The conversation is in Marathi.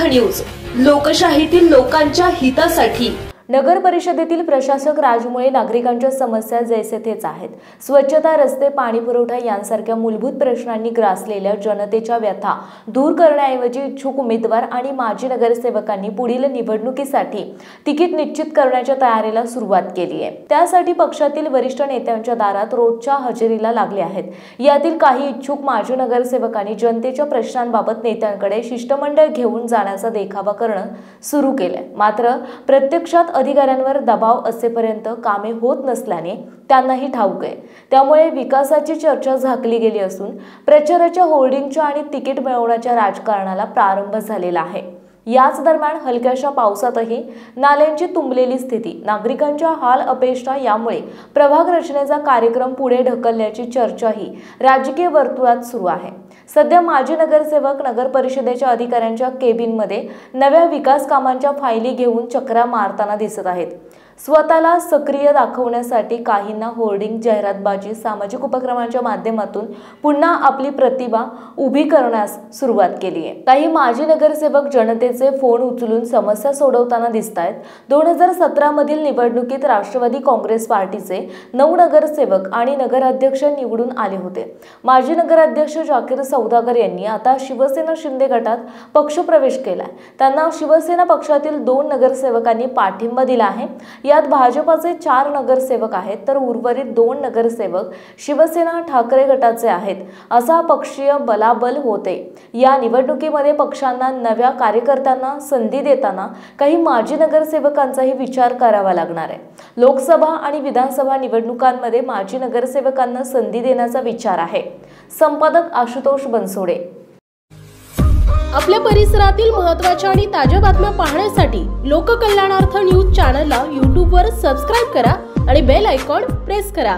न्यूज, लोकशाहीतील लोकांच्या हितासाठी। नगर परिषदेतील प्रशासक राजमुळे नागरिकांच्या समस्या जैसे तेच आहेत। स्वच्छता, रस्ते, पाणी पुरवठा यांसारख्या मूलभूत प्रश्नांनी ग्रासलेल्या जनतेच्या व्यथा दूर करण्याऐवजी इच्छुक उमेदवार आणि माजी नगरसेवकांनी पुढील निवडणुकीसाठी तिकीट निश्चित करण्याच्या तयारीला सुरुवात केली आहे। त्यासाठी पक्षातील वरिष्ठ नेत्यांच्या दारात रोजच्या हजेरीला लागले आहेत। यातील काही इच्छुक माजी नगरसेवकांनी जनतेच्या प्रश्नांबाबत नेत्यांकडे शिष्टमंडळ घेऊन जाण्याचा देखावा करणं सुरू केलंय। मात्र प्रत्यक्षात अधिकाऱ्यांवर दबाव असेपर्यंत कामे होत नसल्याने त्यांनाही ठाऊक आहे। त्यामुळे विकासाची चर्चा झाकली गेली असून प्रचाराच्या होर्डिंगच्या आणि तिकीट मिळवण्याच्या राजकारणाला प्रारंभ झालेला आहे। याच दरम्यान हलक्याशा पावसातही नाल्यांची तुंबलेली स्थिती, नागरिकांच्या हाल अपेष्टा यामुळे प्रभाग रचनेचा कार्यक्रम पुढे ढकलल्याची चर्चाही राजकीय वर्तुळात सुरू आहे। सध्या माजी नगरसेवक नगर परिषदेच्या अधिकाऱ्यांच्या केबिनमध्ये नव्या विकास कामांच्या फायली घेऊन चक्रा मारताना दिसत आहेत। स्वतःला सक्रिय दाखवण्यासाठी काहींना होर्डिंग, जाहिरातबाजी, सामाजिक उपक्रमांच्या माध्यमातून पुन्हा आपली प्रतिभा उभी करण्यास सुरुवात केली आहे। काही माजी नगरसेवक जनतेचे फोन उचलून समस्या सोडवताना दिसत आहेत। 2017 मधील निवडणुकीत राष्ट्रवादी काँग्रेस पार्टीचे 9 नगरसेवक आणि नगराध्यक्ष निवडून आले होते। माजी नगराध्यक्ष जाकीर सौदागर यांनी आता शिवसेना शिंदे गटात पक्षप्रवेश केलाय। त्यांना शिवसेना पक्षातील 2 नगरसेवकांनी पाठिंबा दिला आहे। यात भाजपाचे 4 नगरसेवक आहेत, तर उर्वरित 2 नगरसेवक शिवसेना ठाकरे गटाचे आहेत। असा पक्षीय बलाबल होते। या निवडणुकीमध्ये पक्षांना नव्या कार्यकर्त्यांना संधी देताना काही माजी नगरसेवकांचाही विचार करावा लागणार आहे। लोकसभा आणि विधानसभा निवडणुकांमध्ये माजी नगरसेवकांना संधी देण्याचा विचार आहे। संपादक आशुतोष बनसोडे। आपल्या परिसरातील महत्त्वाच्या आणि ताज्या बातम्या पाहण्यासाठी लोककल्याणार्थ न्यूज चॅनलला YouTube वर सबस्क्राइब करा आणि बेल आयकॉन प्रेस करा।